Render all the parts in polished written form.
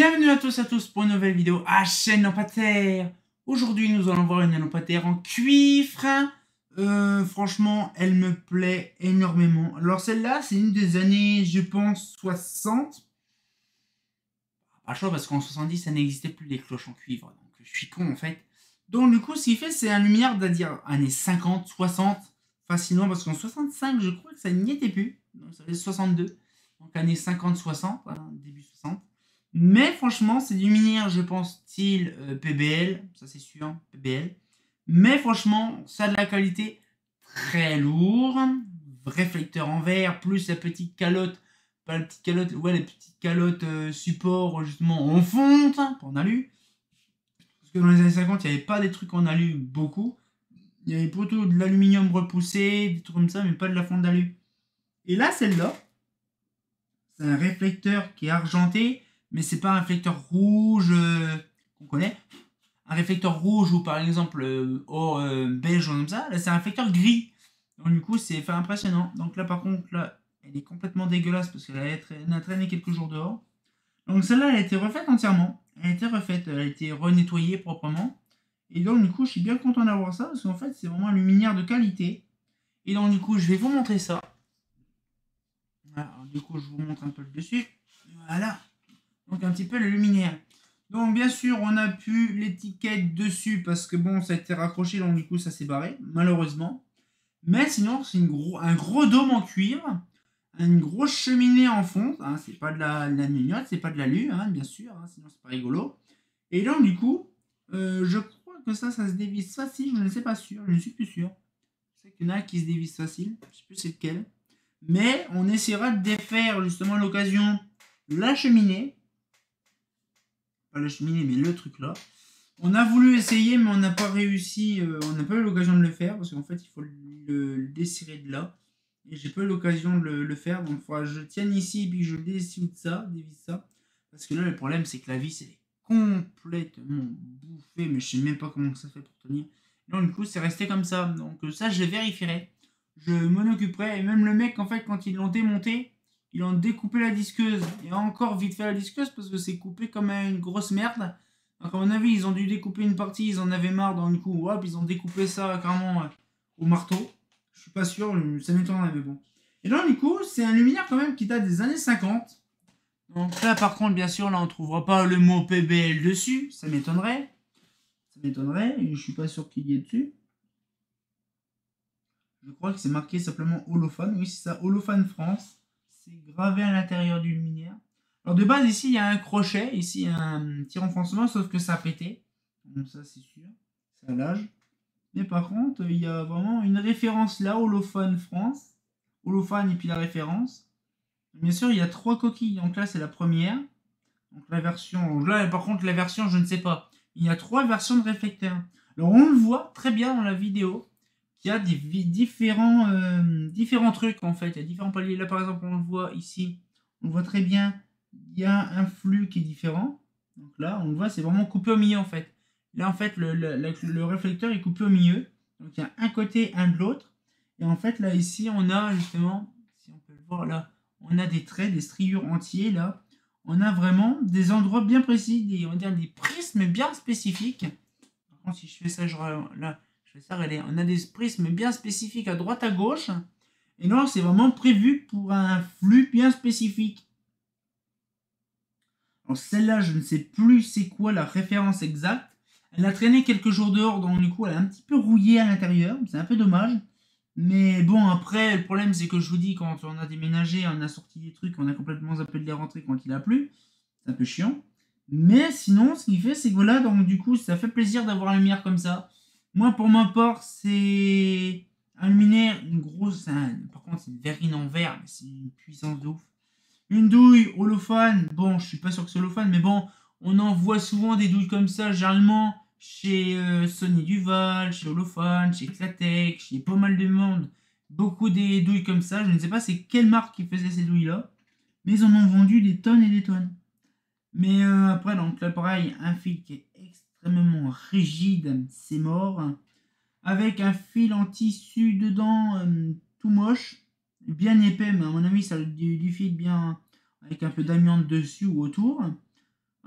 Bienvenue à tous pour une nouvelle vidéo à chaîne lampadaire. Aujourd'hui nous allons voir une lampadaire en cuivre. Franchement elle me plaît énormément. Alors celle-là c'est une des années je pense 60. Pas chaud parce qu'en 70 ça n'existait plus les cloches en cuivre. Donc je suis con en fait. Donc du coup ce qu'il fait c'est un lumière d'à-dire années 50, 60 facilement parce qu'en 65 je crois que ça n'y était plus. Donc ça fait 62. Donc années 50-60, hein, début 60. Mais franchement, c'est du luminaire, je pense, style PBL, ça c'est sûr, PBL. Mais franchement, ça a de la qualité très lourde. Réflecteur en verre, plus la petite calotte, pas la petite calotte, ouais, les petites calottes support justement en fonte, hein, pour en alu. Parce que dans les années 50, il n'y avait pas des trucs en alu beaucoup. Il y avait plutôt de l'aluminium repoussé, des trucs comme ça, mais pas de la fonte d'alu. Et là, celle-là, c'est un réflecteur qui est argenté, mais c'est pas un réflecteur rouge qu'on connaît. Un réflecteur rouge ou par exemple beige ou comme ça, là c'est un réflecteur gris. Donc du coup c'est impressionnant. Donc là par contre là elle est complètement dégueulasse parce qu'elle a traîné quelques jours dehors. Donc celle-là elle a été refaite entièrement. Elle a été refaite, elle a été renettoyée proprement. Et donc du coup je suis bien content d'avoir ça parce qu'en fait c'est vraiment un luminaire de qualité. Et donc du coup je vais vous montrer ça. Alors, du coup, je vous montre un peu le dessus. Voilà. Donc, un petit peu le luminaire. Donc, bien sûr, on a pu l'étiquette dessus parce que bon, ça a été raccroché. Donc, du coup, ça s'est barré, malheureusement. Mais sinon, c'est un gros dôme en cuivre. Une grosse cheminée en fonte. Hein, c'est pas de la gnognotte, c'est pas de l'alu, hein, bien sûr. Hein, sinon, c'est pas rigolo. Et donc, du coup, je crois que ça se dévisse facile. Je ne sais pas sûr. Je ne suis plus sûr. Je sais qu'il y en a qui se dévisse facile. Je ne sais plus c'est lequel. Mais on essaiera de défaire justement à l'occasion la cheminée. Pas la cheminée, mais le truc là. On a voulu essayer, mais on n'a pas réussi. On n'a pas eu l'occasion de le faire parce qu'en fait, il faut le desserrer de là. Et j'ai pas eu l'occasion de le faire. Donc, il faudra que je tienne ici et puis je dévisse ça. Parce que là, le problème, c'est que la vis, elle est complètement bouffée. Mais je sais même pas comment ça fait pour tenir. Donc, du coup, c'est resté comme ça. Donc, ça, je vérifierai. Je m'en occuperai. Et même le mec, en fait, quand ils l'ont démonté, ils ont découpé la disqueuse. Et encore vite fait la disqueuse parce que c'est coupé comme une grosse merde. Donc, à mon avis, ils ont dû découper une partie. Ils en avaient marre. Donc, du coup, hop, ils ont découpé ça carrément au marteau. Je suis pas sûr. Ça m'étonnerait, mais bon. Et donc, du coup, c'est un luminaire quand même qui date des années 50. Donc là, par contre, bien sûr, là, on trouvera pas le mot PBL dessus. Ça m'étonnerait. Ça m'étonnerait. Et je suis pas sûr qu'il y ait dessus. Je crois que c'est marqué simplement Holophane. Oui, c'est ça, Holophane France. C'est gravé à l'intérieur du luminaire. Alors de base, ici, il y a un crochet. Ici, il y a un petit renfoncement, sauf que ça a pété. Donc ça, c'est sûr. C'est à l'âge. Mais par contre, il y a vraiment une référence là, Holophane France. Holophane et puis la référence. Bien sûr, il y a 3 coquilles. Donc là, c'est la première. Donc la version... Là, par contre, la version, je ne sais pas. Il y a 3 versions de réflecteurs. Alors on le voit très bien dans la vidéo. Il y a différents trucs en fait. Il y a différents paliers. Là par exemple, on le voit ici. On voit très bien. Il y a un flux qui est différent. Donc là, on le voit, c'est vraiment coupé au milieu en fait. Là en fait, le réflecteur est coupé au milieu. Donc il y a un côté, un de l'autre. Et en fait, là ici, on a justement, si on peut le voir là, on a des traits, des striures entiers là. On a vraiment des endroits bien précis, on va dire des prismes bien spécifiques. Par contre, si je fais ça, là, je fais ça, regardez, on a des prismes bien spécifiques à droite, à gauche. Et là, c'est vraiment prévu pour un flux bien spécifique. Alors celle-là, je ne sais plus c'est quoi la référence exacte. Elle a traîné quelques jours dehors, donc du coup, elle est un petit peu rouillée à l'intérieur. C'est un peu dommage. Mais bon, après, le problème, c'est que je vous dis, quand on a déménagé, on a sorti des trucs, on a complètement zappé de les rentrer quand il a plu. C'est un peu chiant. Mais sinon, ce qu'il fait, c'est que voilà, donc du coup, ça fait plaisir d'avoir une lumière comme ça. Moi, pour ma part, c'est un luminaire, une grosse... par contre, c'est une verrine en verre, mais c'est une puissance de ouf. Une douille holophane, bon, je suis pas sûr que c'est holophane, mais bon, on en voit souvent des douilles comme ça, généralement, chez Sony Duval, chez Holophane, chez Clatek, chez pas mal de monde. Beaucoup des douilles comme ça, je ne sais pas c'est quelle marque qui faisait ces douilles-là, mais ils en ont vendu des tonnes et des tonnes. Mais après, donc là, pareil, un fil qui est extrêmement rigide, c'est mort. Avec un fil en tissu dedans, tout moche, bien épais, mais à mon avis, ça du fil bien avec un peu d'amiante dessus ou autour.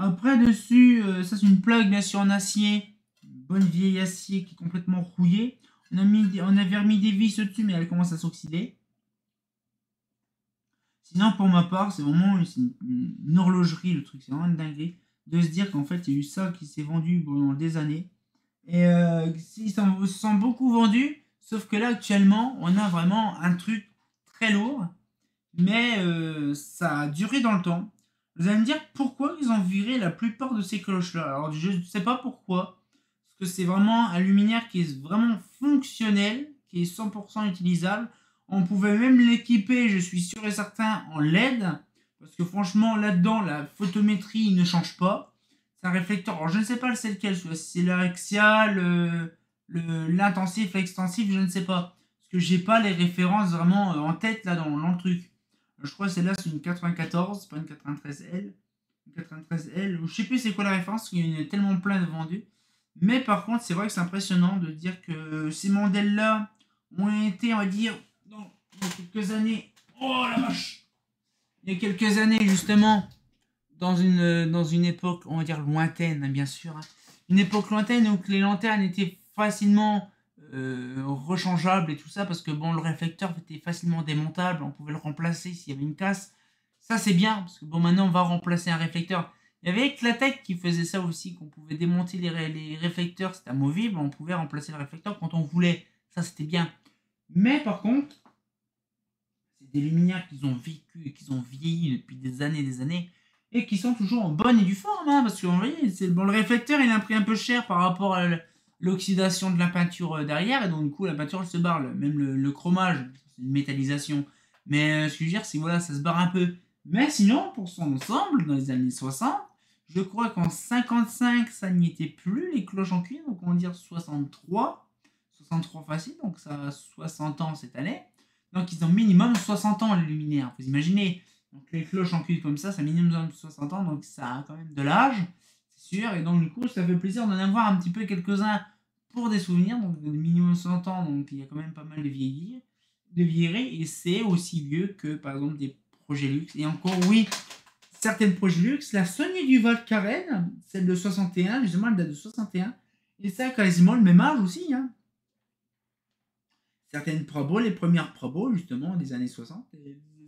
Après, dessus, ça c'est une plaque bien sûr en acier. Une bonne vieille acier qui est complètement rouillée. On avait remis des vis au-dessus, mais elle commence à s'oxyder. Sinon, pour ma part, c'est vraiment une horlogerie, le truc. C'est vraiment une dinguerie de se dire qu'en fait, il y a eu ça qui s'est vendu pendant des années. Et ils se sont beaucoup vendus, sauf que là, actuellement, on a vraiment un truc très lourd. Mais ça a duré dans le temps. Vous allez me dire pourquoi ils ont viré la plupart de ces cloches-là. Alors, je ne sais pas pourquoi. Parce que c'est vraiment un luminaire qui est vraiment fonctionnel, qui est 100% utilisable. On pouvait même l'équiper, je suis sûr et certain, en LED. Parce que franchement, là-dedans, la photométrie ne change pas. C'est un réflecteur. Alors, je ne sais pas c'est lequel. Si c'est l'axial, l'intensif, l'extensif, je ne sais pas. Parce que j'ai pas les références vraiment en tête là dans le truc. Je crois que celle-là, c'est une 94, pas une 93L. Une 93L, je sais plus c'est quoi la référence, parce qu'il y en a tellement plein de vendus. Mais par contre, c'est vrai que c'est impressionnant de dire que ces modèles-là ont été, on va dire, il y a quelques années. Oh la vache! Il y a quelques années, justement, dans une époque, on va dire, lointaine, hein, bien sûr. Hein. Une époque lointaine où les lanternes étaient facilement rechangeable et tout ça, parce que bon, le réflecteur était facilement démontable, on pouvait le remplacer s'il y avait une casse. Ça c'est bien, parce que bon, maintenant on va remplacer un réflecteur. Il y avait Eclatech qui faisait ça aussi, qu'on pouvait démonter les réflecteurs, c'était amovible, on pouvait remplacer le réflecteur quand on voulait. Ça c'était bien. Mais par contre, c'est des luminaires qu'ils ont vécu et qu'ils ont vieilli depuis des années, et qui sont toujours en bonne et due forme, hein, parce que vous voyez, bon, le réflecteur il a un prix un peu cher par rapport à l'oxydation de la peinture derrière, et donc du coup la peinture elle se barre, même le chromage, c'est une métallisation. Mais ce que je veux dire, c'est voilà, ça se barre un peu. Mais sinon, pour son ensemble, dans les années 60, je crois qu'en 55, ça n'y était plus, les cloches en cuivre, donc on va dire 63 facile, donc ça a 60 ans cette année. Donc ils ont minimum 60 ans les luminaires, vous imaginez. Donc les cloches en cuivre comme ça a minimum 60 ans, donc ça a quand même de l'âge, c'est sûr. Et donc du coup, ça fait plaisir d'en avoir un petit peu quelques-uns pour des souvenirs, donc minimum 100 ans, donc il y a quand même pas mal de vieilleries, et c'est aussi vieux que par exemple des projets luxe. Et encore oui, certaines projets luxe, la Sony Duval Karen, celle de 61, justement elle date de 61, et ça a quasiment le même âge aussi, hein. Certaines Pro, les premières Pro, justement, des années 60,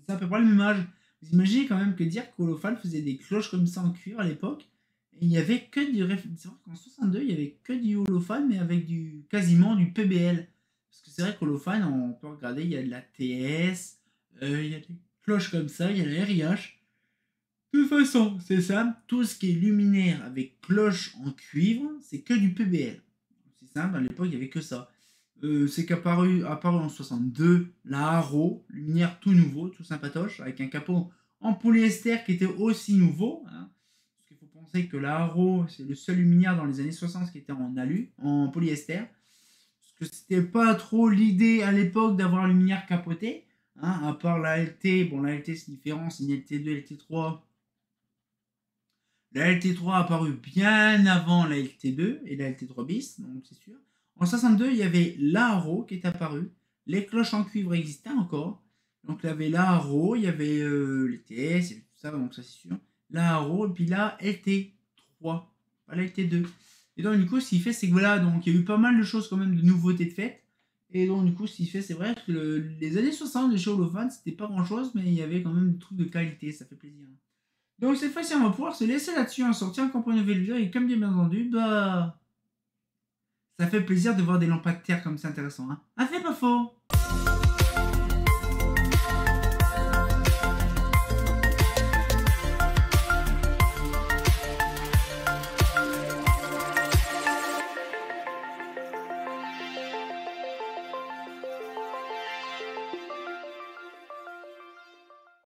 c'est à peu près le même âge. Vous imaginez quand même que dire qu'Holophane faisait des cloches comme ça en cuivre à l'époque, et il n'y avait que du... C'est vrai qu'en 62, il n'y avait que du Holophane, mais avec quasiment du PBL. Parce que c'est vrai qu'Holophane, on peut regarder, il y a de la TS, il y a des cloches comme ça, il y a la RIH. De toute façon, c'est ça, tout ce qui est luminaire avec cloche en cuivre, c'est que du PBL. C'est simple, à l'époque, il n'y avait que ça. C'est apparu en 62, la Haro, luminaire tout nouveau, tout sympatoche, avec un capot en polyester qui était aussi nouveau. Hein, parce qu'il faut penser que la Haro, c'est le seul luminaire dans les années 60 qui était en en polyester. Parce que c'était pas trop l'idée à l'époque d'avoir un luminaire capoté. Hein, à part la LT, bon la LT c'est différent, c'est une LT2, LT3. La LT3 a apparu bien avant la LT2 et la LT3 bis, donc c'est sûr. En 62, il y avait l'Haro qui est apparu. Les cloches en cuivre existaient encore. Donc il y avait l'Haro, il y avait les TS, il y avait tout ça, donc ça c'est sûr. L'Haro, et puis la LT3, pas la LT2. Et donc du coup, ce qu'il fait, c'est que voilà, donc il y a eu pas mal de choses quand même, de nouveautés de fête. Et donc du coup, ce qu'il fait, c'est vrai que les années 60 de chez Holophane, c'était pas grand chose, mais il y avait quand même des trucs de qualité, ça fait plaisir. Donc cette fois-ci, on va pouvoir se laisser là-dessus, en sortir encore pour une nouvelle vidéo, et comme bien entendu, bah... ça fait plaisir de voir des lampadaires comme c'est intéressant, hein. Ah, c'est pas faux!